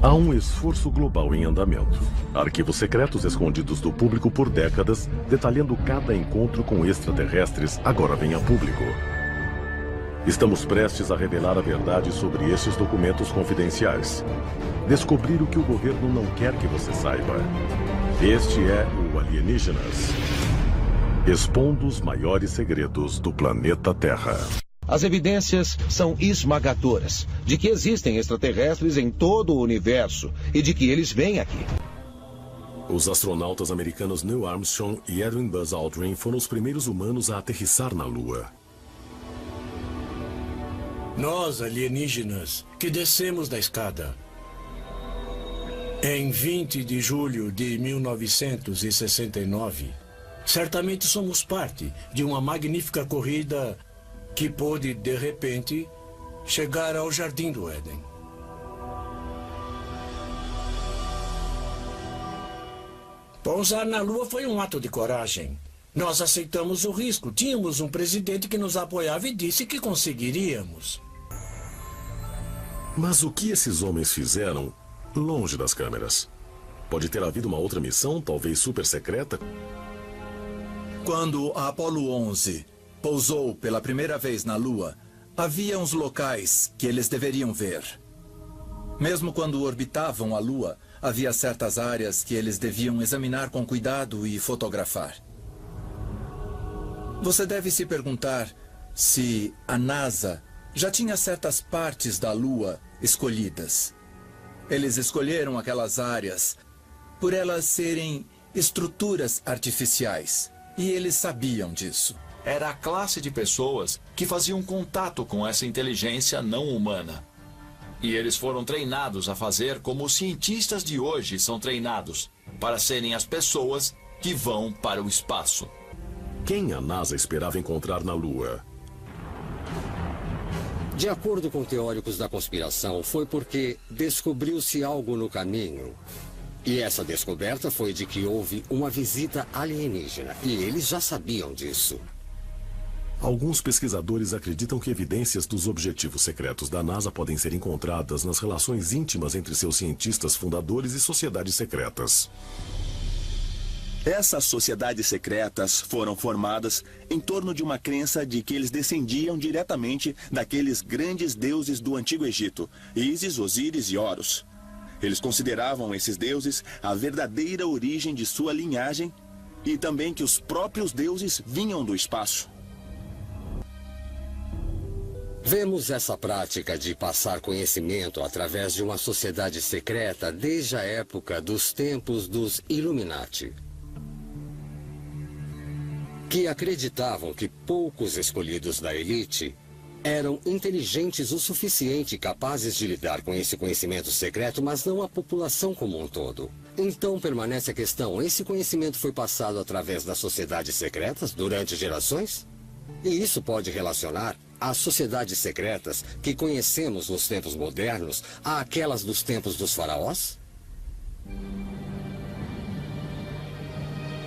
Há um esforço global em andamento. Arquivos secretos escondidos do público por décadas, detalhando cada encontro com extraterrestres, agora vêm a público. Estamos prestes a revelar a verdade sobre esses documentos confidenciais. Descobrir o que o governo não quer que você saiba. Este é o Alienígenas, expondo os maiores segredos do planeta Terra. As evidências são esmagadoras de que existem extraterrestres em todo o universo e de que eles vêm aqui. Os astronautas americanos Neil Armstrong e Edwin Buzz Aldrin foram os primeiros humanos a aterrissar na Lua. Nós, alienígenas, que descemos da escada. Em 20 de julho de 1969, certamente somos parte de uma magnífica corrida que pôde, de repente, chegar ao Jardim do Éden. Pousar na Lua foi um ato de coragem. Nós aceitamos o risco. Tínhamos um presidente que nos apoiava e disse que conseguiríamos. Mas o que esses homens fizeram longe das câmeras? Pode ter havido uma outra missão, talvez super secreta? Quando a Apollo 11 pousou pela primeira vez na Lua, havia uns locais que eles deveriam ver. Mesmo quando orbitavam a Lua, havia certas áreas que eles deviam examinar com cuidado e fotografar. Você deve se perguntar se a NASA já tinha certas partes da Lua escolhidas. Eles escolheram aquelas áreas por elas serem estruturas artificiais, e eles sabiam disso. Era a classe de pessoas que faziam contato com essa inteligência não humana. E eles foram treinados a fazer como os cientistas de hoje são treinados, para serem as pessoas que vão para o espaço. Quem a NASA esperava encontrar na Lua? De acordo com teóricos da conspiração, foi porque descobriu-se algo no caminho. E essa descoberta foi de que houve uma visita alienígena. E eles já sabiam disso. Alguns pesquisadores acreditam que evidências dos objetivos secretos da NASA podem ser encontradas nas relações íntimas entre seus cientistas fundadores e sociedades secretas. Essas sociedades secretas foram formadas em torno de uma crença de que eles descendiam diretamente daqueles grandes deuses do Antigo Egito, Ísis, Osíris e Horus. Eles consideravam esses deuses a verdadeira origem de sua linhagem e também que os próprios deuses vinham do espaço. Vemos essa prática de passar conhecimento através de uma sociedade secreta desde a época dos tempos dos Illuminati, que acreditavam que poucos escolhidos da elite eram inteligentes o suficiente e capazes de lidar com esse conhecimento secreto, mas não a população como um todo. Então permanece a questão, esse conhecimento foi passado através das sociedades secretas durante gerações? E isso pode relacionar as sociedades secretas que conhecemos nos tempos modernos àquelas dos tempos dos faraós?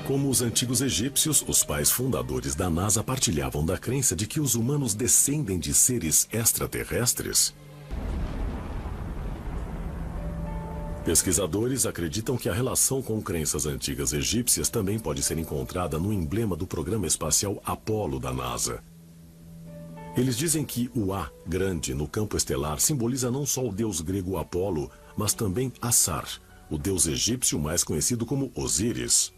Como os antigos egípcios, os pais fundadores da NASA partilhavam da crença de que os humanos descendem de seres extraterrestres. Pesquisadores acreditam que a relação com crenças antigas egípcias também pode ser encontrada no emblema do programa espacial Apollo da NASA. Eles dizem que o A grande no campo estelar simboliza não só o deus grego Apolo, mas também Assar, o deus egípcio mais conhecido como Osíris.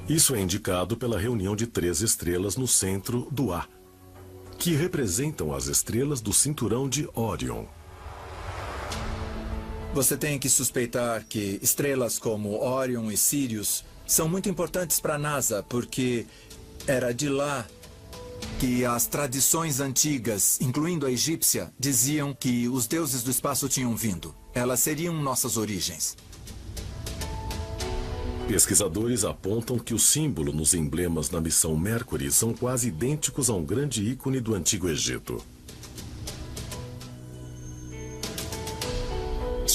Isso é indicado pela reunião de 3 estrelas no centro do A, que representam as estrelas do cinturão de Órion. Você tem que suspeitar que estrelas como Órion e Sirius são muito importantes para a NASA, porque era de lá que as tradições antigas, incluindo a egípcia, diziam que os deuses do espaço tinham vindo. Elas seriam nossas origens. Pesquisadores apontam que o símbolo nos emblemas da missão Mercury são quase idênticos a um grande ícone do Antigo Egito.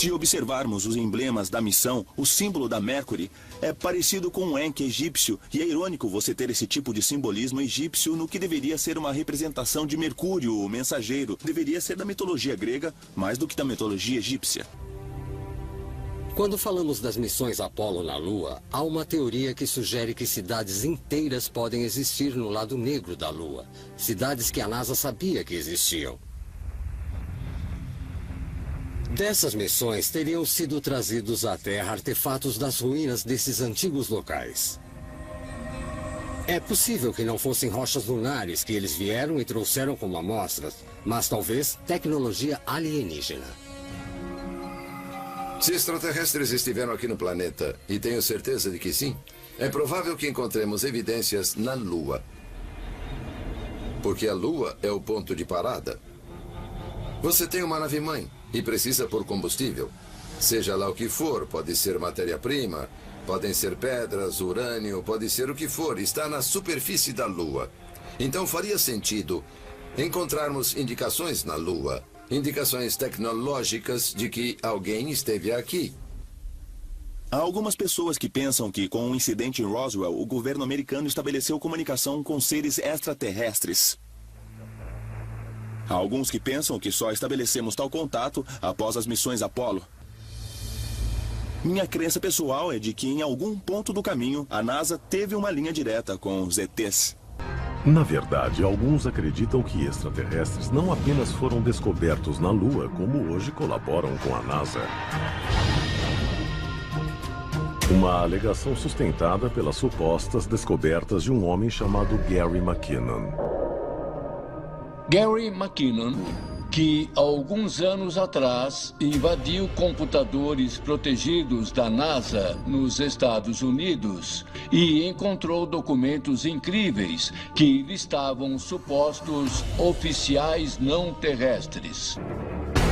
Se observarmos os emblemas da missão, o símbolo da Mercury é parecido com um Enki egípcio, e é irônico você ter esse tipo de simbolismo egípcio no que deveria ser uma representação de Mercúrio, o mensageiro. Deveria ser da mitologia grega, mais do que da mitologia egípcia. Quando falamos das missões Apollo na Lua, há uma teoria que sugere que cidades inteiras podem existir no lado negro da Lua. Cidades que a NASA sabia que existiam. Dessas missões teriam sido trazidos à Terra artefatos das ruínas desses antigos locais. É possível que não fossem rochas lunares que eles vieram e trouxeram como amostras, mas talvez tecnologia alienígena. Se extraterrestres estiveram aqui no planeta, e tenho certeza de que sim, é provável que encontremos evidências na Lua. Porque a Lua é o ponto de parada. Você tem uma nave-mãe e precisa por combustível. Seja lá o que for, pode ser matéria-prima, podem ser pedras, urânio, pode ser o que for, está na superfície da Lua. Então faria sentido encontrarmos indicações na Lua, indicações tecnológicas de que alguém esteve aqui. Há algumas pessoas que pensam que, com o incidente em Roswell, o governo americano estabeleceu comunicação com seres extraterrestres. Há alguns que pensam que só estabelecemos tal contato após as missões Apollo. Minha crença pessoal é de que, em algum ponto do caminho, a NASA teve uma linha direta com os ETs. Na verdade, alguns acreditam que extraterrestres não apenas foram descobertos na Lua, como hoje colaboram com a NASA. Uma alegação sustentada pelas supostas descobertas de um homem chamado Gary McKinnon. Gary McKinnon, que alguns anos atrás invadiu computadores protegidos da NASA nos Estados Unidos e encontrou documentos incríveis que listavam supostos oficiais não terrestres.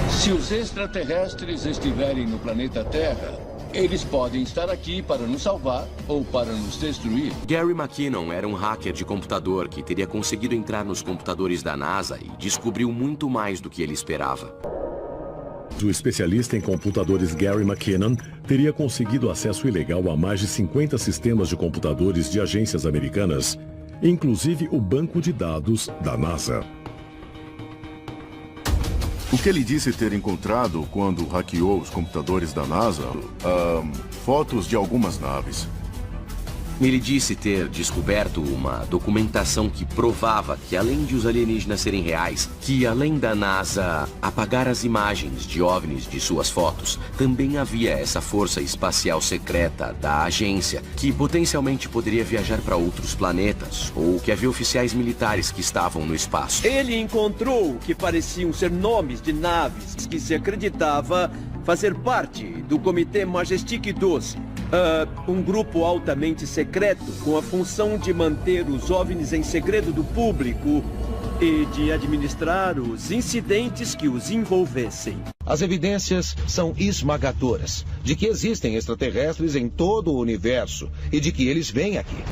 Se os extraterrestres estiverem no planeta Terra, eles podem estar aqui para nos salvar ou para nos destruir. Gary McKinnon era um hacker de computador que teria conseguido entrar nos computadores da NASA e descobriu muito mais do que ele esperava. O especialista em computadores Gary McKinnon teria conseguido acesso ilegal a mais de 50 sistemas de computadores de agências americanas, inclusive o banco de dados da NASA. O que ele disse ter encontrado quando hackeou os computadores da NASA? Fotos de algumas naves. Ele disse ter descoberto uma documentação que provava que, além de os alienígenas serem reais, que além da NASA apagar as imagens de OVNIs de suas fotos, também havia essa força espacial secreta da agência que potencialmente poderia viajar para outros planetas, ou que havia oficiais militares que estavam no espaço. Ele encontrou o que pareciam ser nomes de naves que se acreditava fazer parte do Comitê Majestic 12. Um grupo altamente secreto com a função de manter os OVNIs em segredo do público e de administrar os incidentes que os envolvessem. As evidências são esmagadoras de que existem extraterrestres em todo o universo e de que eles vêm aqui.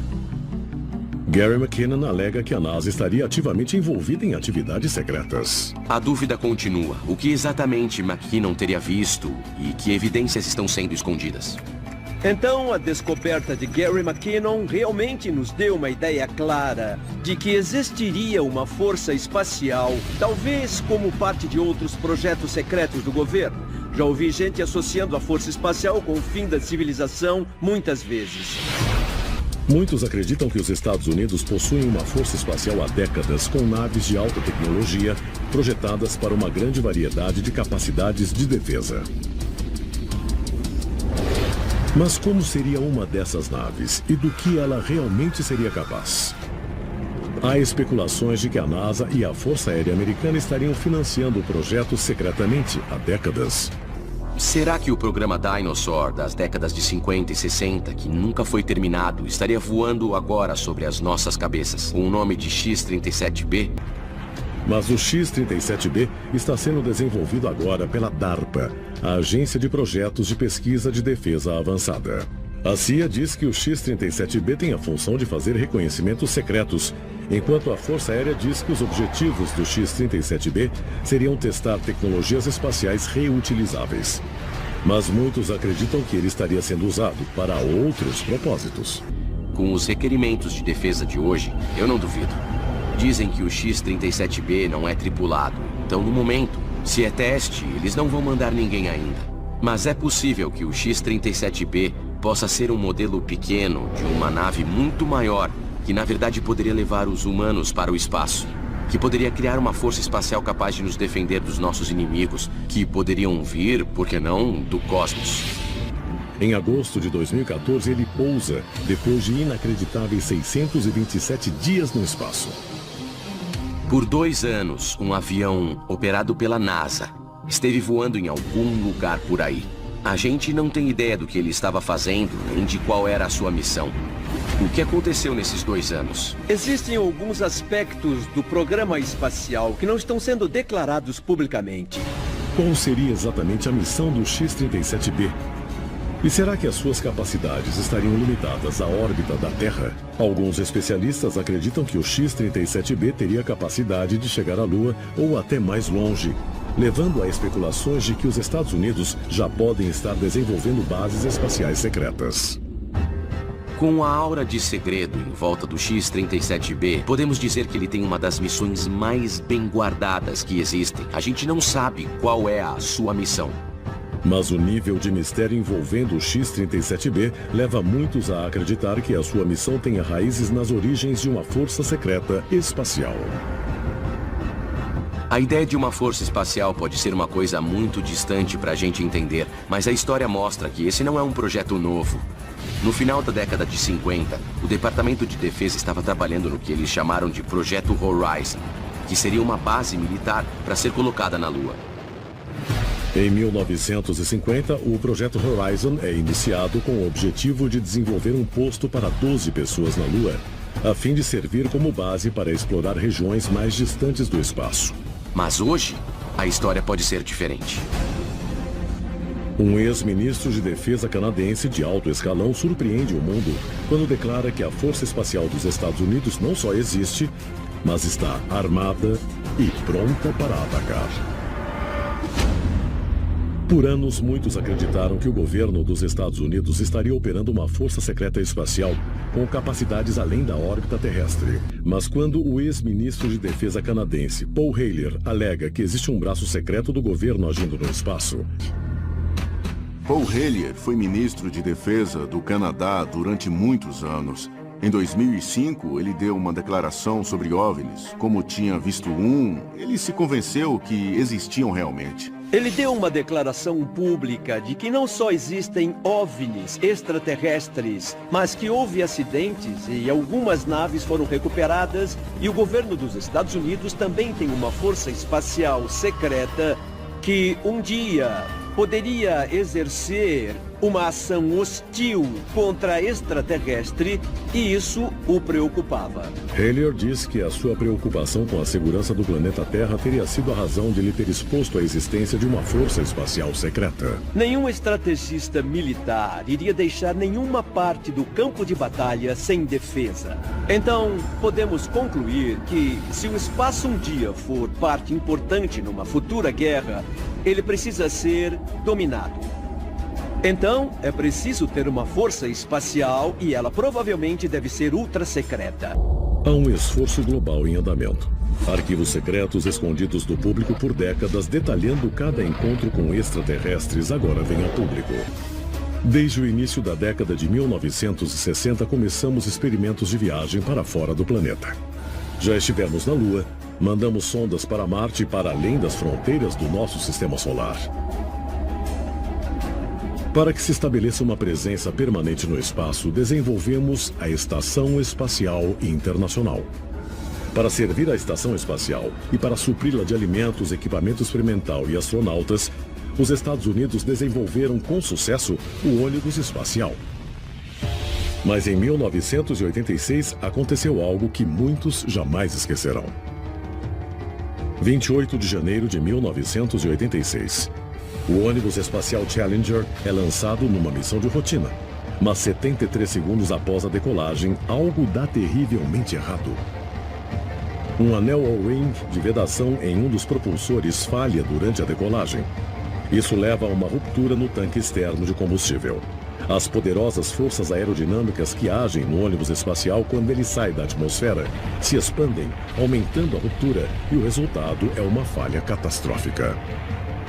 Gary McKinnon alega que a NASA estaria ativamente envolvida em atividades secretas. A dúvida continua. O que exatamente McKinnon teria visto e que evidências estão sendo escondidas? Então, a descoberta de Gary McKinnon realmente nos deu uma ideia clara de que existiria uma força espacial, talvez como parte de outros projetos secretos do governo. Já ouvi gente associando a força espacial com o fim da civilização muitas vezes. Muitos acreditam que os Estados Unidos possuem uma força espacial há décadas com naves de alta tecnologia projetadas para uma grande variedade de capacidades de defesa. Mas como seria uma dessas naves e do que ela realmente seria capaz? Há especulações de que a NASA e a Força Aérea Americana estariam financiando o projeto secretamente há décadas. Será que o programa Dinosaur das décadas de 50 e 60, que nunca foi terminado, estaria voando agora sobre as nossas cabeças, com o nome de X-37B? Mas o X-37B está sendo desenvolvido agora pela DARPA, a Agência de Projetos de Pesquisa de Defesa Avançada. A CIA diz que o X-37B tem a função de fazer reconhecimentos secretos, enquanto a Força Aérea diz que os objetivos do X-37B seriam testar tecnologias espaciais reutilizáveis. Mas muitos acreditam que ele estaria sendo usado para outros propósitos. Com os requerimentos de defesa de hoje, eu não duvido. Dizem que o X-37B não é tripulado, então no momento, se é teste, eles não vão mandar ninguém ainda. Mas é possível que o X-37B possa ser um modelo pequeno de uma nave muito maior, que na verdade poderia levar os humanos para o espaço. Que poderia criar uma força espacial capaz de nos defender dos nossos inimigos, que poderiam vir, por que não, do cosmos. Em agosto de 2014, ele pousa, depois de inacreditáveis 627 dias no espaço. Por 2 anos, um avião operado pela NASA esteve voando em algum lugar por aí. A gente não tem ideia do que ele estava fazendo, nem de qual era a sua missão. O que aconteceu nesses 2 anos? Existem alguns aspectos do programa espacial que não estão sendo declarados publicamente. Qual seria exatamente a missão do X-37B? E será que as suas capacidades estariam limitadas à órbita da Terra? Alguns especialistas acreditam que o X-37B teria capacidade de chegar à Lua ou até mais longe, levando a especulações de que os Estados Unidos já podem estar desenvolvendo bases espaciais secretas. Com a aura de segredo em volta do X-37B, podemos dizer que ele tem uma das missões mais bem guardadas que existem. A gente não sabe qual é a sua missão. Mas o nível de mistério envolvendo o X-37B leva muitos a acreditar que a sua missão tenha raízes nas origens de uma força secreta espacial. A ideia de uma força espacial pode ser uma coisa muito distante para a gente entender, mas a história mostra que esse não é um projeto novo. No final da década de 50, o Departamento de Defesa estava trabalhando no que eles chamaram de Projeto Horizon, que seria uma base militar para ser colocada na Lua. Em 1950, o Projeto Horizon é iniciado com o objetivo de desenvolver um posto para 12 pessoas na Lua, a fim de servir como base para explorar regiões mais distantes do espaço. Mas hoje, a história pode ser diferente. Um ex-ministro de defesa canadense de alto escalão surpreende o mundo quando declara que a Força Espacial dos Estados Unidos não só existe, mas está armada e pronta para atacar. Por anos, muitos acreditaram que o governo dos Estados Unidos estaria operando uma força secreta espacial com capacidades além da órbita terrestre. Mas quando o ex-ministro de defesa canadense, Paul Hellyer, alega que existe um braço secreto do governo agindo no espaço... Paul Hellyer foi ministro de defesa do Canadá durante muitos anos. Em 2005, ele deu uma declaração sobre OVNIs. Como tinha visto ele se convenceu que existiam realmente. Ele deu uma declaração pública de que não só existem OVNIs extraterrestres, mas que houve acidentes e algumas naves foram recuperadas e o governo dos Estados Unidos também tem uma força espacial secreta que um dia poderia exercer uma ação hostil contra extraterrestre e isso o preocupava. Hellyer diz que a sua preocupação com a segurança do planeta Terra teria sido a razão de lhe ter exposto à existência de uma força espacial secreta. Nenhum estrategista militar iria deixar nenhuma parte do campo de batalha sem defesa. Então, podemos concluir que, se o espaço um dia for parte importante numa futura guerra, ele precisa ser dominado. Então, é preciso ter uma força espacial e ela provavelmente deve ser ultra secreta. Há um esforço global em andamento. Arquivos secretos escondidos do público por décadas, detalhando cada encontro com extraterrestres, agora vem a público. Desde o início da década de 1960, começamos experimentos de viagem para fora do planeta. Já estivemos na Lua, mandamos sondas para Marte e para além das fronteiras do nosso sistema solar. Para que se estabeleça uma presença permanente no espaço, desenvolvemos a Estação Espacial Internacional. Para servir a Estação Espacial e para supri-la de alimentos, equipamento experimental e astronautas, os Estados Unidos desenvolveram com sucesso o ônibus espacial. Mas em 1986 aconteceu algo que muitos jamais esquecerão. 28 de janeiro de 1986. O ônibus espacial Challenger é lançado numa missão de rotina. Mas 73 segundos após a decolagem, algo dá terrivelmente errado. Um anel O-ring de vedação em um dos propulsores falha durante a decolagem. Isso leva a uma ruptura no tanque externo de combustível. As poderosas forças aerodinâmicas que agem no ônibus espacial quando ele sai da atmosfera se expandem, aumentando a ruptura, e o resultado é uma falha catastrófica.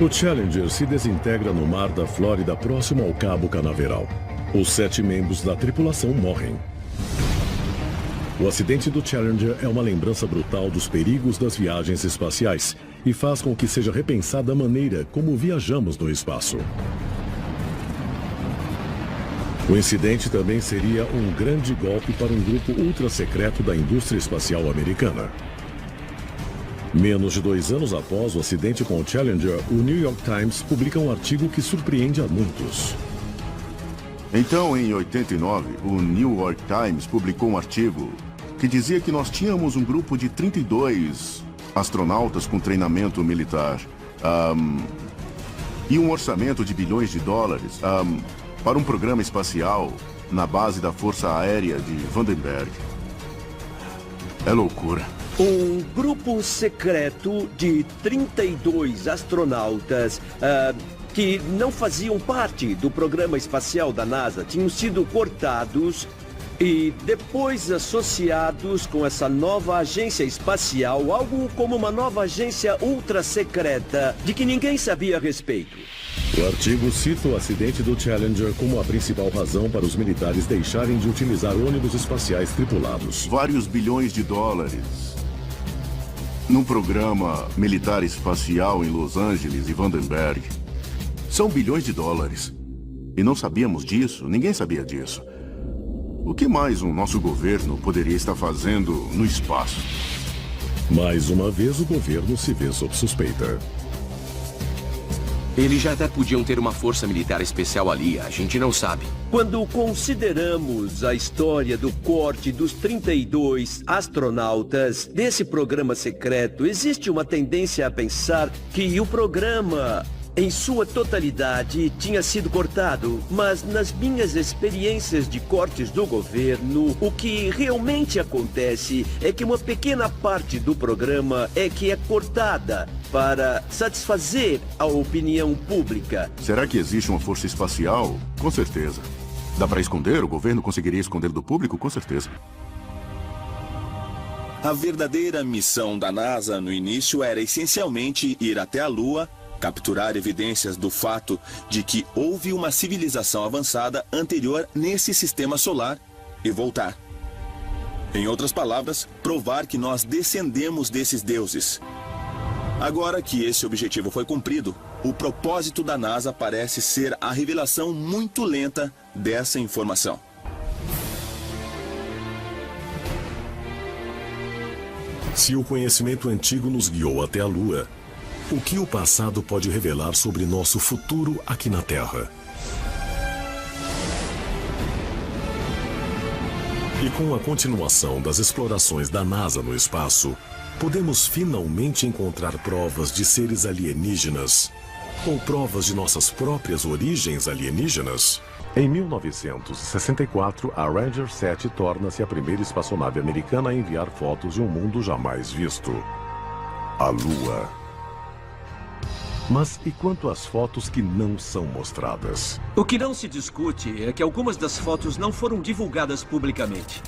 O Challenger se desintegra no mar da Flórida próximo ao Cabo Canaveral. Os 7 membros da tripulação morrem. O acidente do Challenger é uma lembrança brutal dos perigos das viagens espaciais e faz com que seja repensada a maneira como viajamos no espaço. O incidente também seria um grande golpe para um grupo ultra-secreto da indústria espacial americana. Menos de 2 anos após o acidente com o Challenger, o New York Times publica um artigo que surpreende a muitos. Então, em 89, o New York Times publicou um artigo que dizia que nós tínhamos um grupo de 32 astronautas com treinamento militar e um orçamento de bilhões de dólares para um programa espacial na base da Força Aérea de Vandenberg. É loucura. Um grupo secreto de 32 astronautas que não faziam parte do programa espacial da NASA tinham sido cortados e depois associados com essa nova agência espacial, algo como uma nova agência ultra secreta de que ninguém sabia a respeito. O artigo cita o acidente do Challenger como a principal razão para os militares deixarem de utilizar ônibus espaciais tripulados. Vários bilhões de dólares num programa militar espacial em Los Angeles e Vandenberg. São bilhões de dólares. E não sabíamos disso, ninguém sabia disso. O que mais o nosso governo poderia estar fazendo no espaço? Mais uma vez, o governo se vê sob suspeita. Eles já até podiam ter uma força militar especial ali, a gente não sabe. Quando consideramos a história do corte dos 32 astronautas desse programa secreto, existe uma tendência a pensar que o programa, em sua totalidade, tinha sido cortado. Mas nas minhas experiências de cortes do governo, o que realmente acontece é que uma pequena parte do programa é que é cortada para satisfazer a opinião pública. Será que existe uma força espacial? Com certeza. Dá para esconder? O governo conseguiria esconder do público? Com certeza. A verdadeira missão da NASA no início era essencialmente ir até a Lua, capturar evidências do fato de que houve uma civilização avançada anterior nesse sistema solar e voltar. Em outras palavras, provar que nós descendemos desses deuses. Agora que esse objetivo foi cumprido, o propósito da NASA parece ser a revelação muito lenta dessa informação. Se o conhecimento antigo nos guiou até a Lua, o que o passado pode revelar sobre nosso futuro aqui na Terra? E com a continuação das explorações da NASA no espaço, podemos finalmente encontrar provas de seres alienígenas ou provas de nossas próprias origens alienígenas? Em 1964, a Ranger 7 torna-se a primeira espaçonave americana a enviar fotos de um mundo jamais visto: a Lua. Mas e quanto às fotos que não são mostradas? O que não se discute é que algumas das fotos não foram divulgadas publicamente.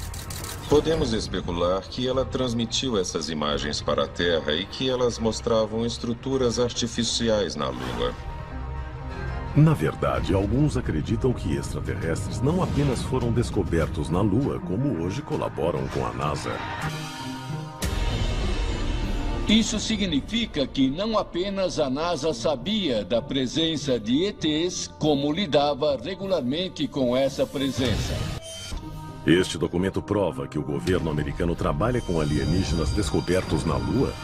Podemos especular que ela transmitiu essas imagens para a Terra e que elas mostravam estruturas artificiais na Lua. Na verdade, alguns acreditam que extraterrestres não apenas foram descobertos na Lua, como hoje colaboram com a NASA. Isso significa que não apenas a NASA sabia da presença de ETs, como lidava regularmente com essa presença. Este documento prova que o governo americano trabalha com alienígenas descobertos na Lua.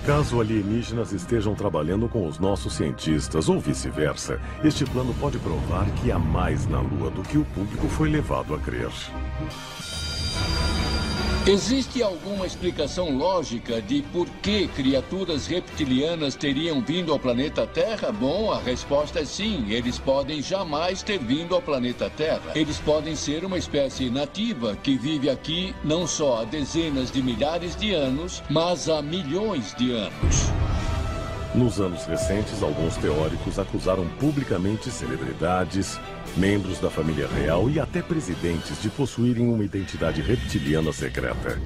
Caso alienígenas estejam trabalhando com os nossos cientistas ou vice-versa, este plano pode provar que há mais na Lua do que o público foi levado a crer. Existe alguma explicação lógica de por que criaturas reptilianas teriam vindo ao planeta Terra? Bom, a resposta é sim. Eles podem jamais ter vindo ao planeta Terra. Eles podem ser uma espécie nativa que vive aqui não só há dezenas de milhares de anos, mas há milhões de anos. Nos anos recentes, alguns teóricos acusaram publicamente celebridades, membros da família real e até presidentes de possuírem uma identidade reptiliana secreta.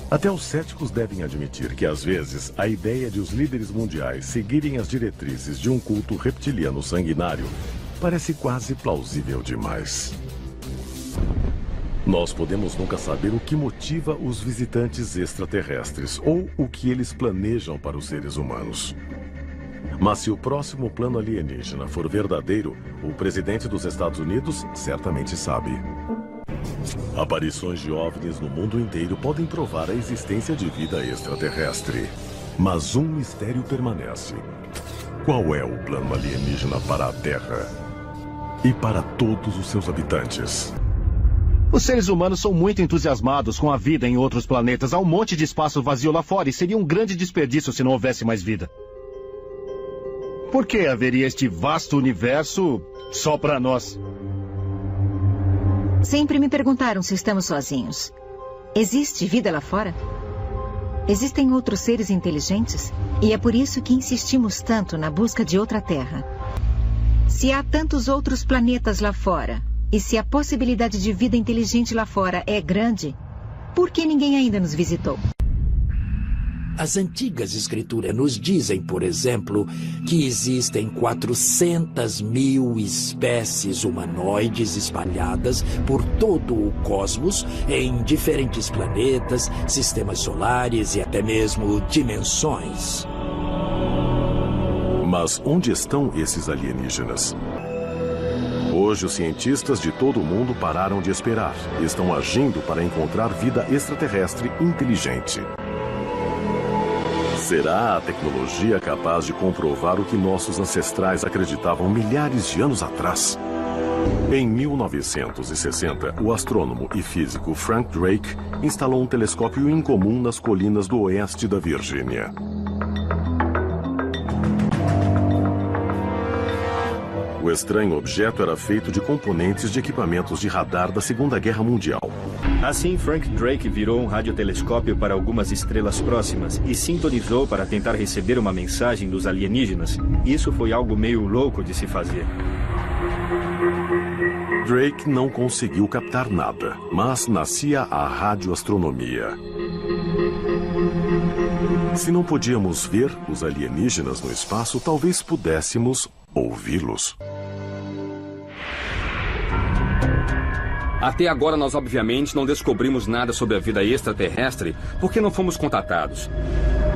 Até os céticos devem admitir que, às vezes, a ideia de os líderes mundiais seguirem as diretrizes de um culto reptiliano sanguinário parece quase plausível demais. Nós podemos nunca saber o que motiva os visitantes extraterrestres ou o que eles planejam para os seres humanos. Mas se o próximo plano alienígena for verdadeiro, o presidente dos Estados Unidos certamente sabe. Aparições de OVNIs no mundo inteiro podem provar a existência de vida extraterrestre. Mas um mistério permanece. Qual é o plano alienígena para a Terra? E para todos os seus habitantes? Os seres humanos são muito entusiasmados com a vida em outros planetas. Há um monte de espaço vazio lá fora e seria um grande desperdício se não houvesse mais vida. Por que haveria este vasto universo só para nós? Sempre me perguntaram se estamos sozinhos. Existe vida lá fora? Existem outros seres inteligentes? E é por isso que insistimos tanto na busca de outra Terra. Se há tantos outros planetas lá fora, e se a possibilidade de vida inteligente lá fora é grande, por que ninguém ainda nos visitou? As antigas escrituras nos dizem, por exemplo, que existem 400 mil espécies humanoides espalhadas por todo o cosmos, em diferentes planetas, sistemas solares e até mesmo dimensões. Mas onde estão esses alienígenas? Hoje, os cientistas de todo o mundo pararam de esperar e estão agindo para encontrar vida extraterrestre inteligente. Será a tecnologia capaz de comprovar o que nossos ancestrais acreditavam milhares de anos atrás? Em 1960, o astrônomo e físico Frank Drake instalou um telescópio incomum nas colinas do oeste da Virgínia. O estranho objeto era feito de componentes de equipamentos de radar da Segunda Guerra Mundial. Assim, Frank Drake virou um radiotelescópio para algumas estrelas próximas e sintonizou para tentar receber uma mensagem dos alienígenas. Isso foi algo meio louco de se fazer. Drake não conseguiu captar nada, mas nascia a radioastronomia. Se não podíamos ver os alienígenas no espaço, talvez pudéssemos ouvi-los. Até agora, nós obviamente não descobrimos nada sobre a vida extraterrestre porque não fomos contatados.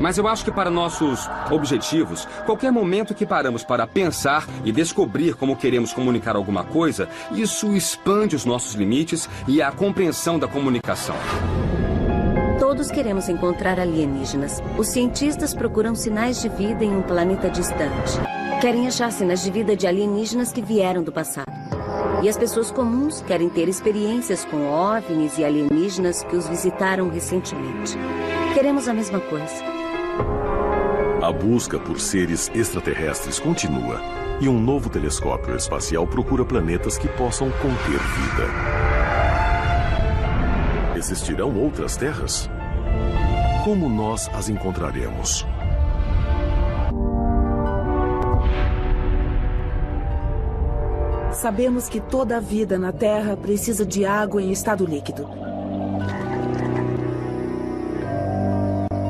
Mas eu acho que para nossos objetivos, qualquer momento que paramos para pensar e descobrir como queremos comunicar alguma coisa, isso expande os nossos limites e a compreensão da comunicação. Todos queremos encontrar alienígenas. Os cientistas procuram sinais de vida em um planeta distante. Querem achar sinais de vida de alienígenas que vieram do passado. E as pessoas comuns querem ter experiências com OVNIs e alienígenas que os visitaram recentemente. Queremos a mesma coisa. A busca por seres extraterrestres continua. E um novo telescópio espacial procura planetas que possam conter vida. Existirão outras terras? Como nós as encontraremos? Sabemos que toda a vida na Terra precisa de água em estado líquido.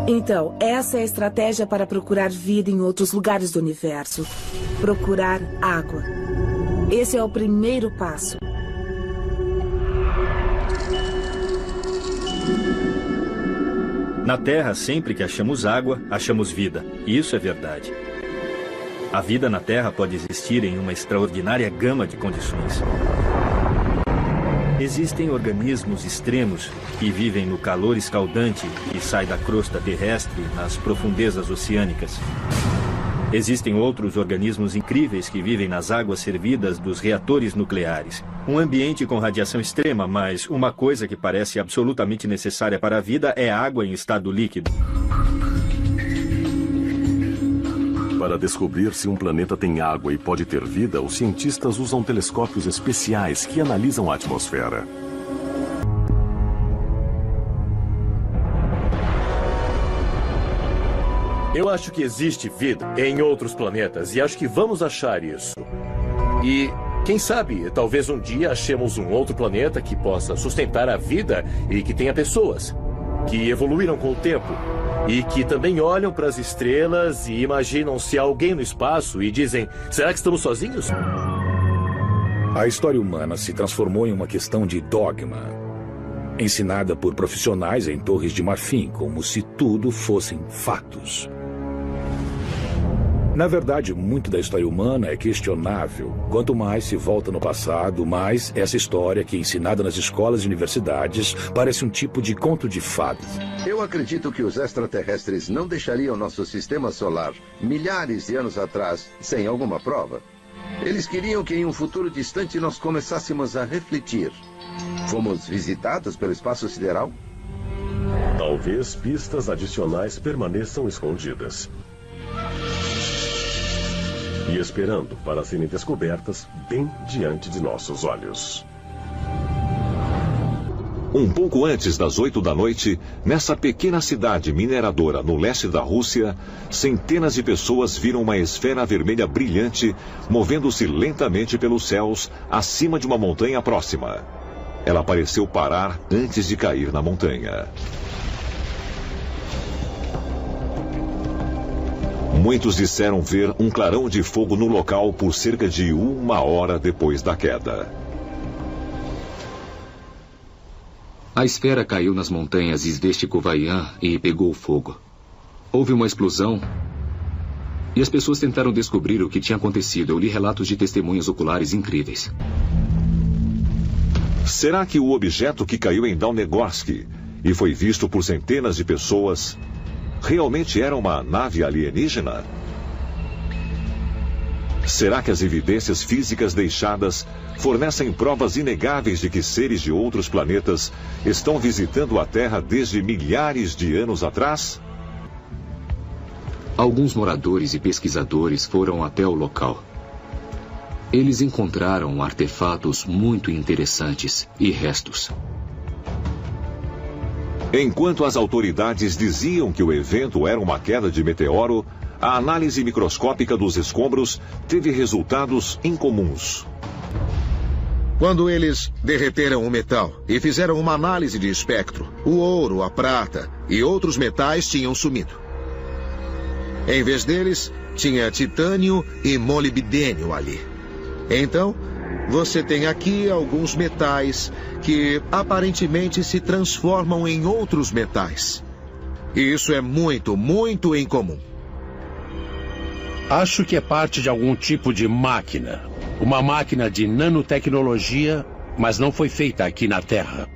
Então, essa é a estratégia para procurar vida em outros lugares do universo. Procurar água. Esse é o primeiro passo. Na Terra, sempre que achamos água, achamos vida. E isso é verdade. A vida na Terra pode existir em uma extraordinária gama de condições. Existem organismos extremos que vivem no calor escaldante que sai da crosta terrestre nas profundezas oceânicas. Existem outros organismos incríveis que vivem nas águas servidas dos reatores nucleares. Um ambiente com radiação extrema, mas uma coisa que parece absolutamente necessária para a vida é água em estado líquido. Para descobrir se um planeta tem água e pode ter vida, os cientistas usam telescópios especiais que analisam a atmosfera. Eu acho que existe vida em outros planetas e acho que vamos achar isso. E, quem sabe, talvez um dia achemos um outro planeta que possa sustentar a vida e que tenha pessoas que evoluíram com o tempo e que também olham para as estrelas e imaginam-se alguém no espaço e dizem, será que estamos sozinhos? A história humana se transformou em uma questão de dogma, ensinada por profissionais em Torres de Marfim, como se tudo fossem fatos. Na verdade, muito da história humana é questionável. Quanto mais se volta no passado, mais essa história, que é ensinada nas escolas e universidades, parece um tipo de conto de fadas. Eu acredito que os extraterrestres não deixariam nosso sistema solar milhares de anos atrás sem alguma prova. Eles queriam que em um futuro distante nós começássemos a refletir. Fomos visitados pelo espaço sideral? Talvez pistas adicionais permaneçam escondidas. E esperando para serem descobertas bem diante de nossos olhos. Um pouco antes das 8 da noite, nessa pequena cidade mineradora no leste da Rússia, centenas de pessoas viram uma esfera vermelha brilhante movendo-se lentamente pelos céus acima de uma montanha próxima. Ela pareceu parar antes de cair na montanha. Muitos disseram ver um clarão de fogo no local por cerca de 1 hora depois da queda. A esfera caiu nas montanhas Izvestikhovaian e pegou fogo. Houve uma explosão e as pessoas tentaram descobrir o que tinha acontecido. Eu li relatos de testemunhas oculares incríveis. Será que o objeto que caiu em Dawnegorsk e foi visto por centenas de pessoas realmente era uma nave alienígena? Será que as evidências físicas deixadas fornecem provas inegáveis de que seres de outros planetas estão visitando a Terra desde milhares de anos atrás? Alguns moradores e pesquisadores foram até o local. Eles encontraram artefatos muito interessantes e restos. Enquanto as autoridades diziam que o evento era uma queda de meteoro, a análise microscópica dos escombros teve resultados incomuns. Quando eles derreteram o metal e fizeram uma análise de espectro, o ouro, a prata e outros metais tinham sumido. Em vez deles, tinha titânio e molibdênio ali. Então, você tem aqui alguns metais que aparentemente se transformam em outros metais. E isso é muito, muito incomum. Acho que é parte de algum tipo de máquina. Uma máquina de nanotecnologia, mas não foi feita aqui na Terra.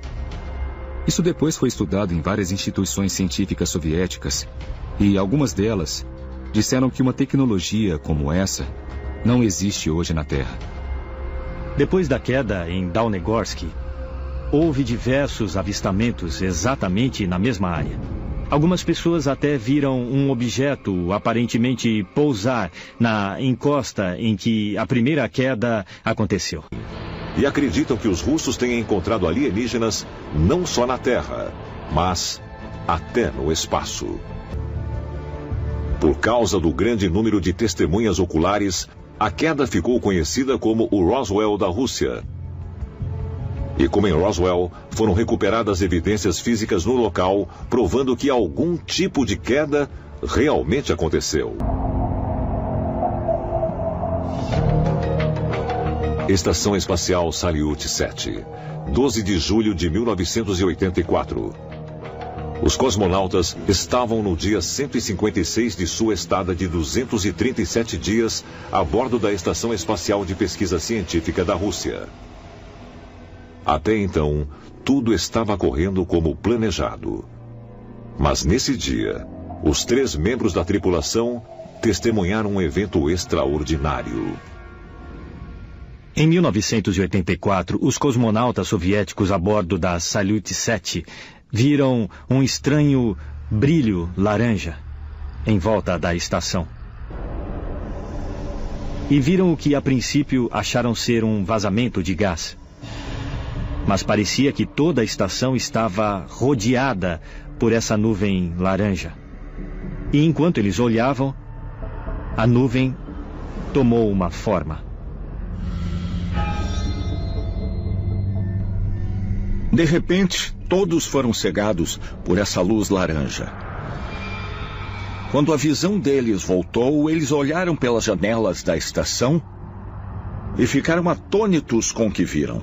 Isso depois foi estudado em várias instituições científicas soviéticas. E algumas delas disseram que uma tecnologia como essa não existe hoje na Terra. Depois da queda em Dawnegorsk, houve diversos avistamentos exatamente na mesma área. Algumas pessoas até viram um objeto aparentemente pousar na encosta em que a primeira queda aconteceu. E acreditam que os russos tenham encontrado alienígenas não só na Terra, mas até no espaço. Por causa do grande número de testemunhas oculares, a queda ficou conhecida como o Roswell da Rússia. E como em Roswell, foram recuperadas evidências físicas no local, provando que algum tipo de queda realmente aconteceu. Estação Espacial Salyut 7, 12 de julho de 1984. Os cosmonautas estavam no dia 156 de sua estada de 237 dias a bordo da Estação Espacial de Pesquisa Científica da Rússia. Até então, tudo estava correndo como planejado. Mas nesse dia, os 3 membros da tripulação testemunharam um evento extraordinário. Em 1984, os cosmonautas soviéticos a bordo da Salyut 7 viram um estranho brilho laranja em volta da estação. E viram o que a princípio acharam ser um vazamento de gás. Mas parecia que toda a estação estava rodeada por essa nuvem laranja. E enquanto eles olhavam, a nuvem tomou uma forma. De repente, todos foram cegados por essa luz laranja. Quando a visão deles voltou, eles olharam pelas janelas da estação e ficaram atônitos com o que viram.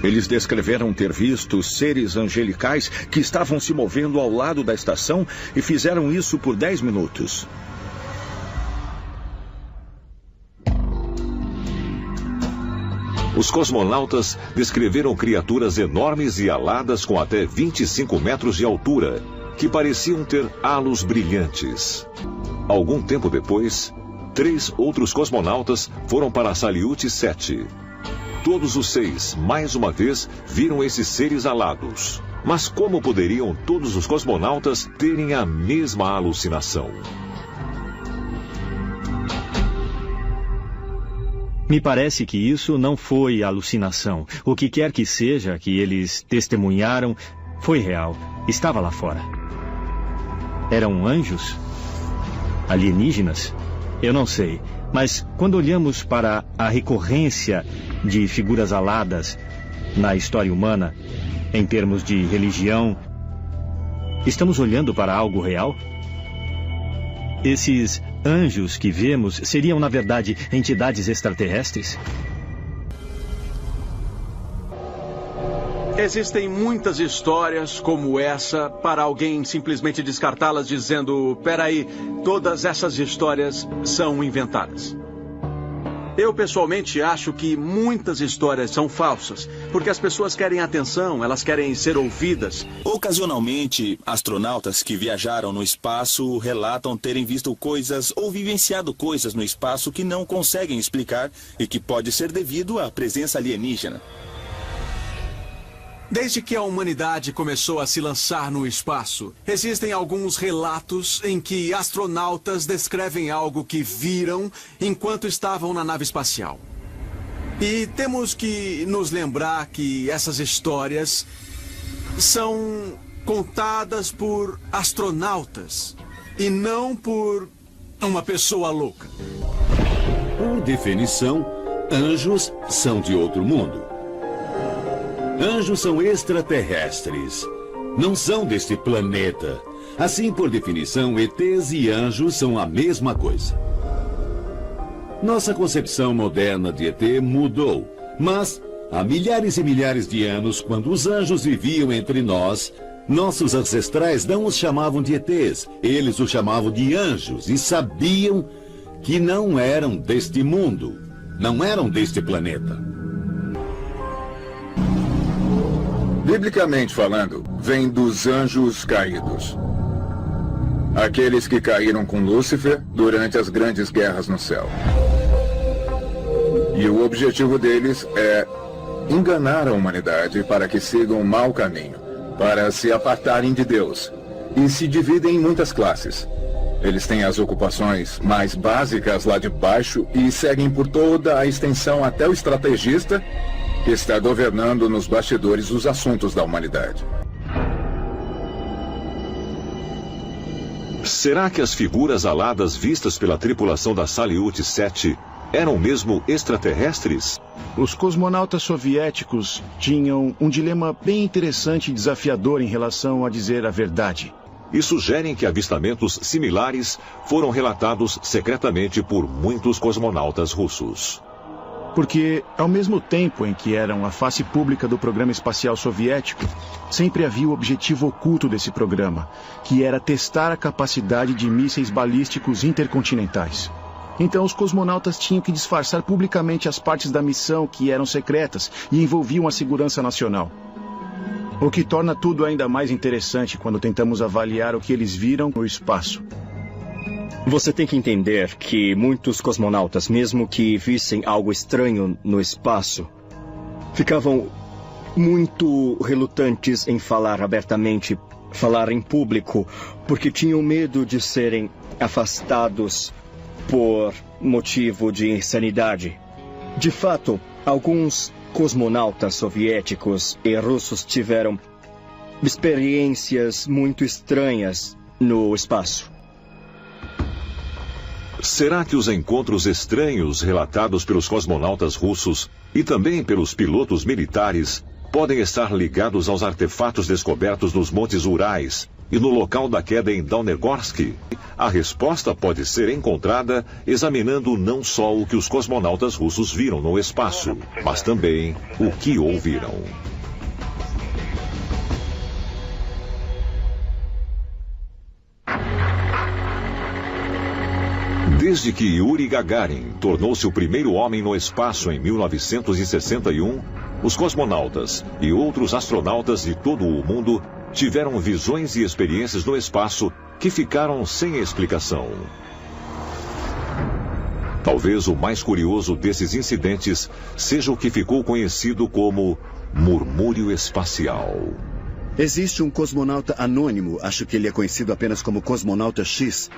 Eles descreveram ter visto seres angelicais que estavam se movendo ao lado da estação e fizeram isso por 10 minutos. Os cosmonautas descreveram criaturas enormes e aladas com até 25 metros de altura, que pareciam ter halos brilhantes. Algum tempo depois, 3 outros cosmonautas foram para Salyut 7. Todos os 6, mais uma vez, viram esses seres alados. Mas como poderiam todos os cosmonautas terem a mesma alucinação? Me parece que isso não foi alucinação. O que quer que seja que eles testemunharam foi real. Estava lá fora. Eram anjos? Alienígenas? Eu não sei. Mas quando olhamos para a recorrência de figuras aladas na história humana, em termos de religião, estamos olhando para algo real? Esses anjos que vemos seriam, na verdade, entidades extraterrestres? Existem muitas histórias como essa para alguém simplesmente descartá-las dizendo: peraí, todas essas histórias são inventadas. Eu, pessoalmente, acho que muitas histórias são falsas, porque as pessoas querem atenção, elas querem ser ouvidas. Ocasionalmente, astronautas que viajaram no espaço relatam terem visto coisas ou vivenciado coisas no espaço que não conseguem explicar e que pode ser devido à presença alienígena. Desde que a humanidade começou a se lançar no espaço, existem alguns relatos em que astronautas descrevem algo que viram enquanto estavam na nave espacial. E temos que nos lembrar que essas histórias são contadas por astronautas e não por uma pessoa louca. Por definição, anjos são de outro mundo. Anjos são extraterrestres. Não são deste planeta. Assim, por definição, ETs e anjos são a mesma coisa. Nossa concepção moderna de ET mudou. Mas, há milhares e milhares de anos, quando os anjos viviam entre nós, nossos ancestrais não os chamavam de ETs. Eles os chamavam de anjos e sabiam que não eram deste mundo. Não eram deste planeta. Biblicamente falando, vem dos anjos caídos. Aqueles que caíram com Lúcifer durante as grandes guerras no céu. E o objetivo deles é enganar a humanidade para que sigam um mau caminho, para se apartarem de Deus. E se dividem em muitas classes. Eles têm as ocupações mais básicas lá de baixo e seguem por toda a extensão até o estrategista, que está governando nos bastidores os assuntos da humanidade. Será que as figuras aladas vistas pela tripulação da Salyut 7 eram mesmo extraterrestres? Os cosmonautas soviéticos tinham um dilema bem interessante e desafiador em relação a dizer a verdade. E sugerem que avistamentos similares foram relatados secretamente por muitos cosmonautas russos. Porque, ao mesmo tempo em que eram a face pública do programa espacial soviético, sempre havia o objetivo oculto desse programa, que era testar a capacidade de mísseis balísticos intercontinentais. Então os cosmonautas tinham que disfarçar publicamente as partes da missão que eram secretas e envolviam a segurança nacional. O que torna tudo ainda mais interessante quando tentamos avaliar o que eles viram no espaço. Você tem que entender que muitos cosmonautas, mesmo que vissem algo estranho no espaço, ficavam muito relutantes em falar abertamente, falar em público, porque tinham medo de serem afastados por motivo de insanidade. De fato, alguns cosmonautas soviéticos e russos tiveram experiências muito estranhas no espaço. Será que os encontros estranhos relatados pelos cosmonautas russos e também pelos pilotos militares podem estar ligados aos artefatos descobertos nos Montes Urais e no local da queda em Dawnegorsk? A resposta pode ser encontrada examinando não só o que os cosmonautas russos viram no espaço, mas também o que ouviram. Desde que Yuri Gagarin tornou-se o primeiro homem no espaço em 1961, os cosmonautas e outros astronautas de todo o mundo tiveram visões e experiências no espaço que ficaram sem explicação. Talvez o mais curioso desses incidentes seja o que ficou conhecido como murmúrio espacial. Existe um cosmonauta anônimo, acho que ele é conhecido apenas como Cosmonauta X,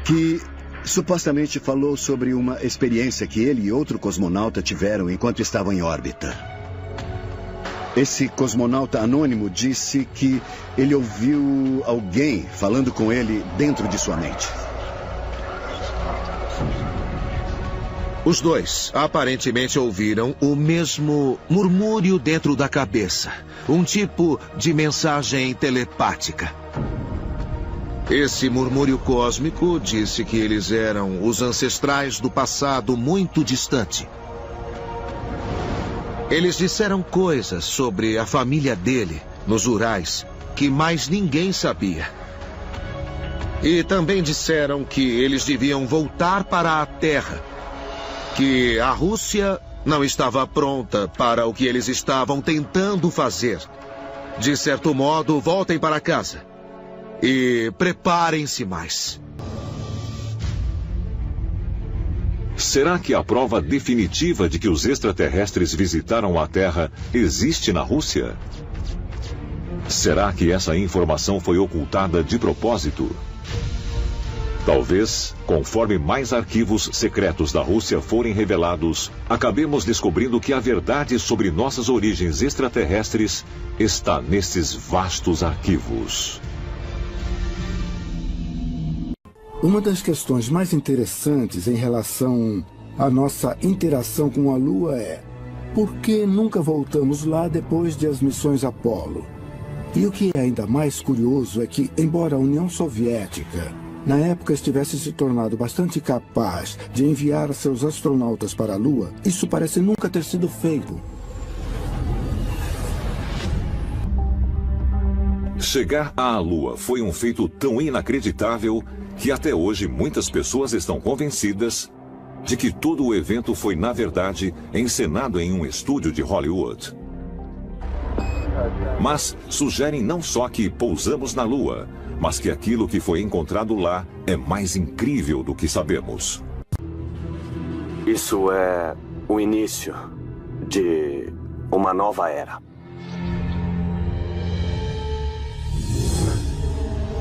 que supostamente falou sobre uma experiência que ele e outro cosmonauta tiveram enquanto estavam em órbita. Esse cosmonauta anônimo disse que ele ouviu alguém falando com ele dentro de sua mente. Os dois aparentemente ouviram o mesmo murmúrio dentro da cabeça. Um tipo de mensagem telepática. Esse murmúrio cósmico disse que eles eram os ancestrais do passado muito distante. Eles disseram coisas sobre a família dele, nos Urais, que mais ninguém sabia. E também disseram que eles deviam voltar para a Terra, que a Rússia não estava pronta para o que eles estavam tentando fazer. De certo modo, voltem para casa. E preparem-se mais. Será que a prova definitiva de que os extraterrestres visitaram a Terra existe na Rússia? Será que essa informação foi ocultada de propósito? Talvez, conforme mais arquivos secretos da Rússia forem revelados, acabemos descobrindo que a verdade sobre nossas origens extraterrestres está nesses vastos arquivos. Uma das questões mais interessantes em relação à nossa interação com a Lua é: por que nunca voltamos lá depois de as missões Apollo? E o que é ainda mais curioso é que, embora a União Soviética, na época, estivesse se tornado bastante capaz de enviar seus astronautas para a Lua, isso parece nunca ter sido feito. Chegar à Lua foi um feito tão inacreditável que até hoje muitas pessoas estão convencidas de que todo o evento foi, na verdade, encenado em um estúdio de Hollywood. Mas sugerem não só que pousamos na Lua, mas que aquilo que foi encontrado lá é mais incrível do que sabemos. Isso é o início de uma nova era.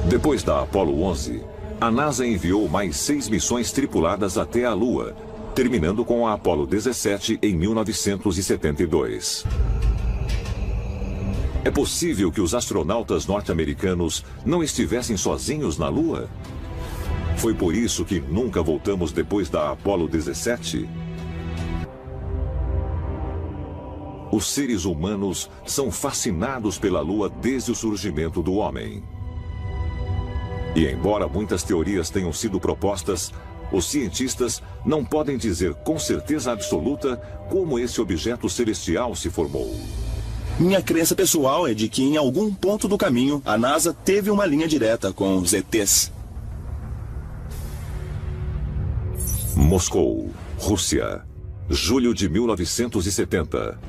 Depois da Apollo 11, a NASA enviou mais 6 missões tripuladas até a Lua, terminando com a Apollo 17 em 1972. É possível que os astronautas norte-americanos não estivessem sozinhos na Lua? Foi por isso que nunca voltamos depois da Apollo 17? Os seres humanos são fascinados pela Lua desde o surgimento do homem. E embora muitas teorias tenham sido propostas, os cientistas não podem dizer com certeza absoluta como esse objeto celestial se formou. Minha crença pessoal é de que em algum ponto do caminho a NASA teve uma linha direta com os ETs. Moscou, Rússia, julho de 1970.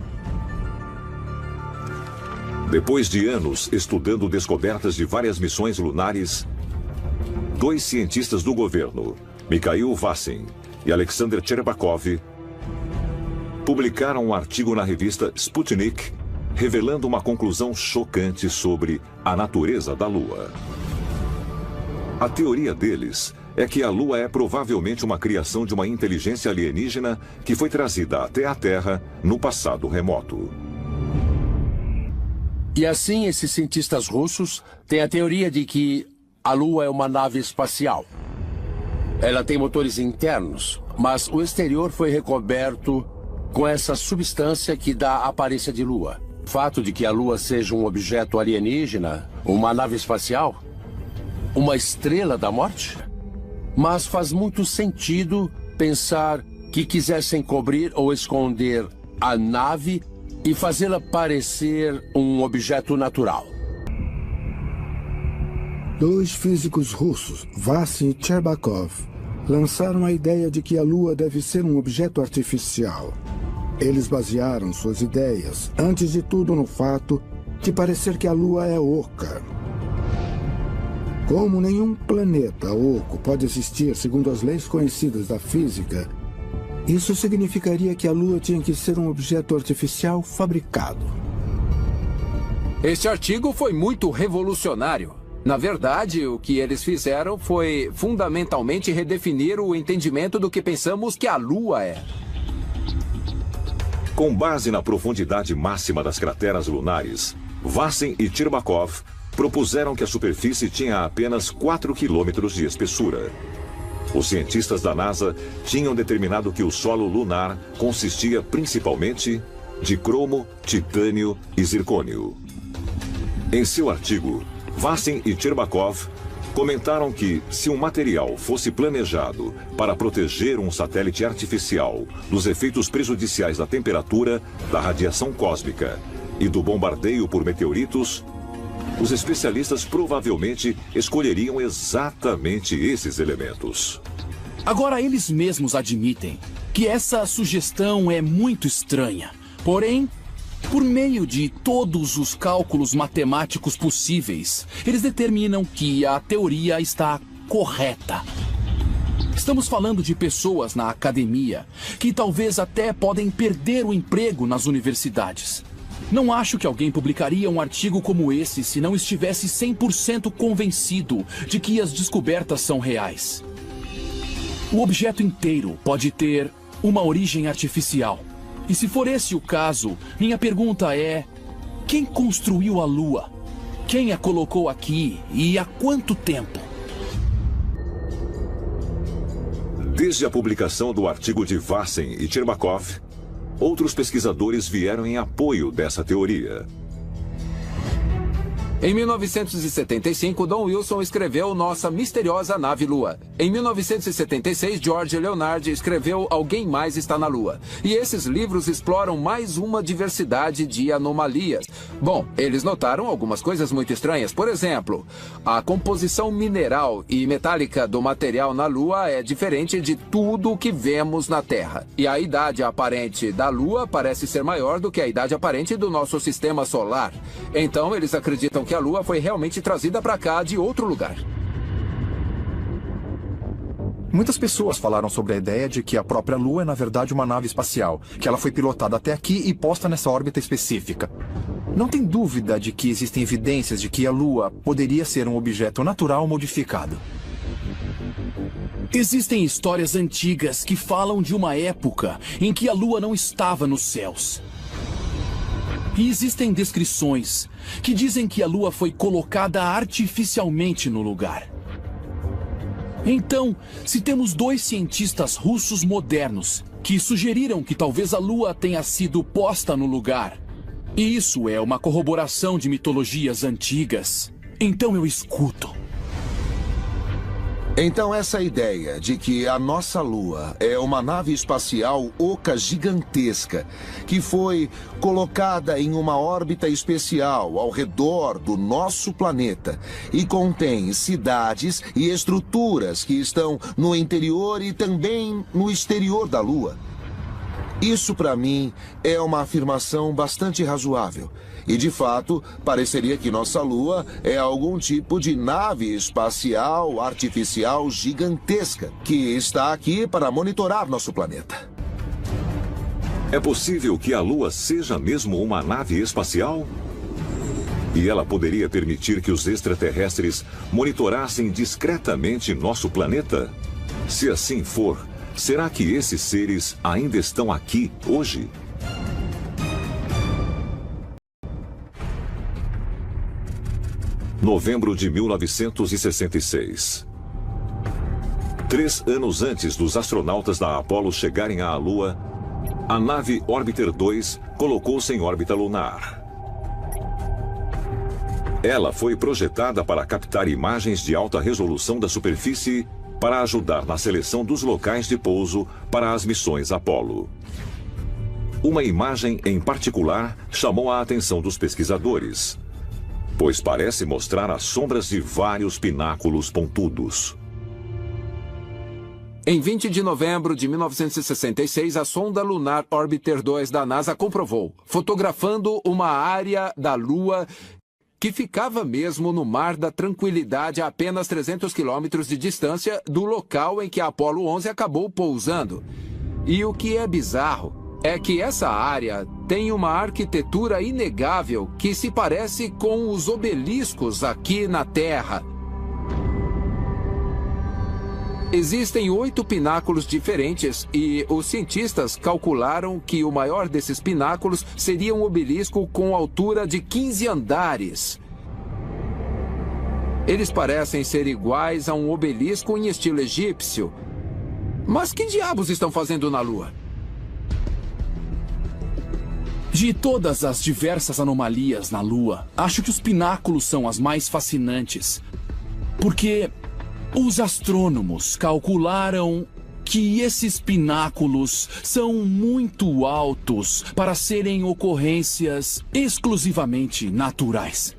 Depois de anos estudando descobertas de várias missões lunares, 2 cientistas do governo, Mikhail Vassin e Alexander Cherbakov, publicaram um artigo na revista Sputnik, revelando uma conclusão chocante sobre a natureza da Lua. A teoria deles é que a Lua é provavelmente uma criação de uma inteligência alienígena que foi trazida até a Terra no passado remoto. E assim, esses cientistas russos têm a teoria de que a Lua é uma nave espacial. Ela tem motores internos, mas o exterior foi recoberto com essa substância que dá a aparência de Lua. O fato de que a Lua seja um objeto alienígena, uma nave espacial, uma estrela da morte? Mas faz muito sentido pensar que quisessem cobrir ou esconder a nave e fazê-la parecer um objeto natural. 2 físicos russos, Vassin e Cherbakov, lançaram a ideia de que a Lua deve ser um objeto artificial. Eles basearam suas ideias, antes de tudo, no fato de parecer que a Lua é oca. Como nenhum planeta oco pode existir segundo as leis conhecidas da física, isso significaria que a Lua tinha que ser um objeto artificial fabricado. Este artigo foi muito revolucionário. Na verdade, o que eles fizeram foi fundamentalmente redefinir o entendimento do que pensamos que a Lua é. Com base na profundidade máxima das crateras lunares, Vassin e Cherbakov propuseram que a superfície tinha apenas 4 quilômetros de espessura. Os cientistas da NASA tinham determinado que o solo lunar consistia principalmente de cromo, titânio e zircônio. Em seu artigo, Vassin e Cherbakov comentaram que, se um material fosse planejado para proteger um satélite artificial dos efeitos prejudiciais da temperatura, da radiação cósmica e do bombardeio por meteoritos, os especialistas provavelmente escolheriam exatamente esses elementos. Agora, eles mesmos admitem que essa sugestão é muito estranha. Porém, por meio de todos os cálculos matemáticos possíveis, eles determinam que a teoria está correta. Estamos falando de pessoas na academia que talvez até podem perder o emprego nas universidades. Não acho que alguém publicaria um artigo como esse se não estivesse 100% convencido de que as descobertas são reais. O objeto inteiro pode ter uma origem artificial. E se for esse o caso, minha pergunta é: quem construiu a Lua? Quem a colocou aqui e há quanto tempo? Desde a publicação do artigo de Vassin e Cherbakov, outros pesquisadores vieram em apoio dessa teoria. Em 1975, Don Wilson escreveu Nossa Misteriosa Nave Lua. Em 1976, George Leonard escreveu Alguém Mais Está na Lua. E esses livros exploram mais uma diversidade de anomalias. Bom, eles notaram algumas coisas muito estranhas. Por exemplo, a composição mineral e metálica do material na Lua é diferente de tudo o que vemos na Terra. E a idade aparente da Lua parece ser maior do que a idade aparente do nosso sistema solar. Então, eles acreditam que a Lua foi realmente trazida para cá de outro lugar. Muitas pessoas falaram sobre a ideia de que a própria Lua é na verdade uma nave espacial, que ela foi pilotada até aqui e posta nessa órbita específica. Não tem dúvida de que existem evidências de que a Lua poderia ser um objeto natural modificado. Existem histórias antigas que falam de uma época em que a Lua não estava nos céus. E existem descrições que dizem que a Lua foi colocada artificialmente no lugar. Então, se temos 2 cientistas russos modernos que sugeriram que talvez a Lua tenha sido posta no lugar, e isso é uma corroboração de mitologias antigas, então eu escuto. Então essa ideia de que a nossa Lua é uma nave espacial oca gigantesca que foi colocada em uma órbita especial ao redor do nosso planeta e contém cidades e estruturas que estão no interior e também no exterior da Lua. Isso, para mim, é uma afirmação bastante razoável. E, de fato, pareceria que nossa Lua é algum tipo de nave espacial artificial gigantesca que está aqui para monitorar nosso planeta. É possível que a Lua seja mesmo uma nave espacial? E ela poderia permitir que os extraterrestres monitorassem discretamente nosso planeta? Se assim for, será que esses seres ainda estão aqui hoje? Novembro de 1966. 3 anos antes dos astronautas da Apollo chegarem à Lua, a nave Orbiter 2 colocou-se em órbita lunar. Ela foi projetada para captar imagens de alta resolução da superfície para ajudar na seleção dos locais de pouso para as missões Apollo. Uma imagem em particular chamou a atenção dos pesquisadores, pois parece mostrar as sombras de vários pináculos pontudos. Em 20 de novembro de 1966, a sonda lunar Orbiter 2 da NASA comprovou, fotografando uma área da Lua que ficava mesmo no Mar da Tranquilidade a apenas 300 quilômetros de distância do local em que a Apollo 11 acabou pousando. E o que é bizarro é que essa área tem uma arquitetura inegável que se parece com os obeliscos aqui na Terra. Existem 8 pináculos diferentes e os cientistas calcularam que o maior desses pináculos seria um obelisco com altura de 15 andares. Eles parecem ser iguais a um obelisco em estilo egípcio. Mas que diabos estão fazendo na Lua? De todas as diversas anomalias na Lua, acho que os pináculos são as mais fascinantes. Porque os astrônomos calcularam que esses pináculos são muito altos para serem ocorrências exclusivamente naturais.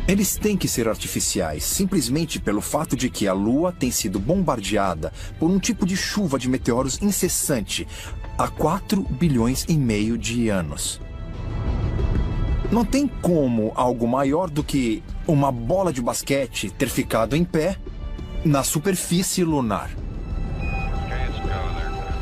Eles têm que ser artificiais, simplesmente pelo fato de que a Lua tem sido bombardeada por um tipo de chuva de meteoros incessante há 4 bilhões e meio de anos. Não tem como algo maior do que uma bola de basquete ter ficado em pé na superfície lunar.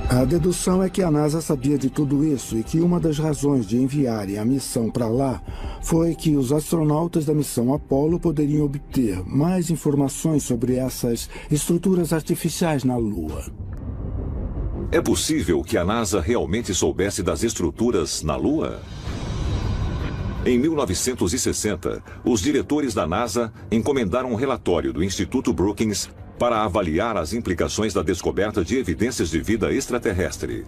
A dedução é que a NASA sabia de tudo isso e que uma das razões de enviarem a missão para lá foi que os astronautas da missão Apollo poderiam obter mais informações sobre essas estruturas artificiais na Lua. É possível que a NASA realmente soubesse das estruturas na Lua? Em 1960, os diretores da NASA encomendaram um relatório do Instituto Brookings para avaliar as implicações da descoberta de evidências de vida extraterrestre.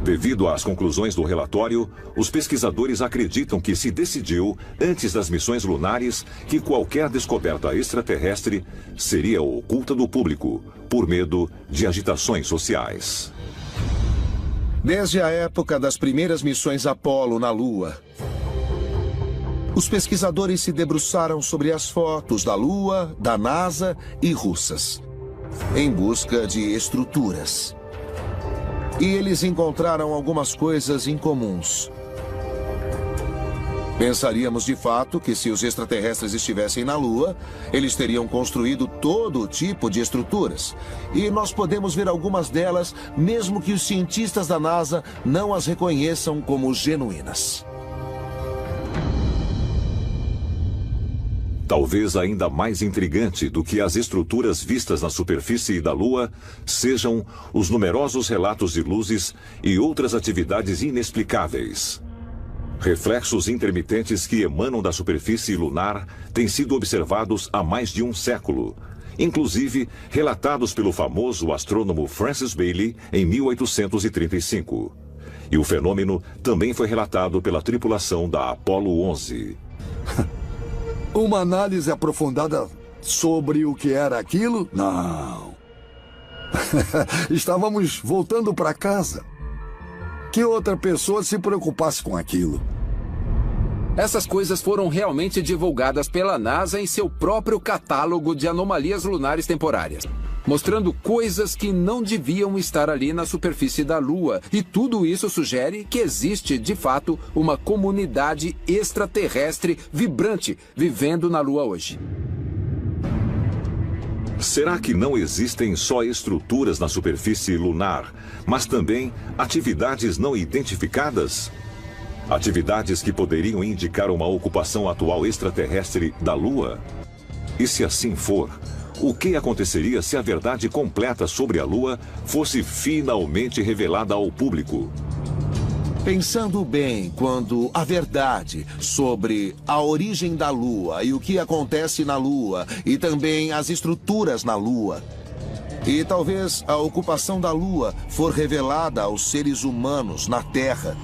Devido às conclusões do relatório, os pesquisadores acreditam que se decidiu, antes das missões lunares, que qualquer descoberta extraterrestre seria oculta do público, por medo de agitações sociais. Desde a época das primeiras missões Apollo na Lua, os pesquisadores se debruçaram sobre as fotos da Lua, da NASA e russas, em busca de estruturas. E eles encontraram algumas coisas incomuns. Pensaríamos de fato que se os extraterrestres estivessem na Lua, eles teriam construído todo tipo de estruturas. E nós podemos ver algumas delas, mesmo que os cientistas da NASA não as reconheçam como genuínas. Talvez ainda mais intrigante do que as estruturas vistas na superfície da Lua sejam os numerosos relatos de luzes e outras atividades inexplicáveis. Reflexos intermitentes que emanam da superfície lunar têm sido observados há mais de um século, inclusive relatados pelo famoso astrônomo Francis Baily em 1835. E o fenômeno também foi relatado pela tripulação da Apollo 11. Uma análise aprofundada sobre o que era aquilo? Não. Estávamos voltando para casa. Que outra pessoa se preocupasse com aquilo? Essas coisas foram realmente divulgadas pela NASA em seu próprio catálogo de anomalias lunares temporárias, mostrando coisas que não deviam estar ali na superfície da Lua. E tudo isso sugere que existe, de fato, uma comunidade extraterrestre vibrante vivendo na Lua hoje. Será que não existem só estruturas na superfície lunar, mas também atividades não identificadas? Atividades que poderiam indicar uma ocupação atual extraterrestre da Lua? E se assim for, o que aconteceria se a verdade completa sobre a Lua fosse finalmente revelada ao público? Pensando bem, quando a verdade sobre a origem da Lua e o que acontece na Lua, e também as estruturas na Lua, e talvez a ocupação da Lua for revelada aos seres humanos na Terra,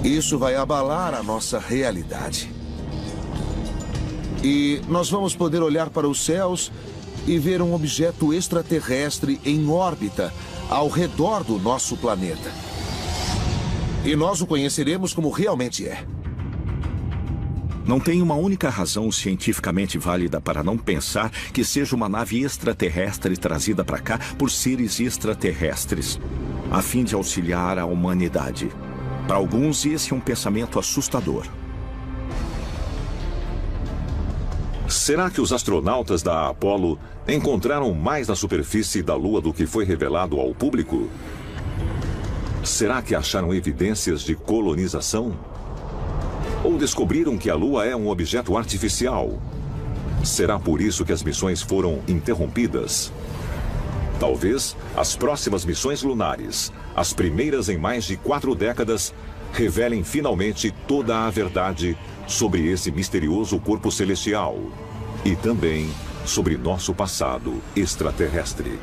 isso vai abalar a nossa realidade. E nós vamos poder olhar para os céus e ver um objeto extraterrestre em órbita ao redor do nosso planeta. E nós o conheceremos como realmente é. Não tem uma única razão cientificamente válida para não pensar que seja uma nave extraterrestre trazida para cá por seres extraterrestres, a fim de auxiliar a humanidade. Para alguns, esse é um pensamento assustador. Será que os astronautas da Apollo encontraram mais na superfície da Lua do que foi revelado ao público? Será que acharam evidências de colonização? Ou descobriram que a Lua é um objeto artificial? Será por isso que as missões foram interrompidas? Talvez as próximas missões lunares, as primeiras em mais de 4 décadas, revelem finalmente toda a verdade sobre esse misterioso corpo celestial e também sobre nosso passado extraterrestre.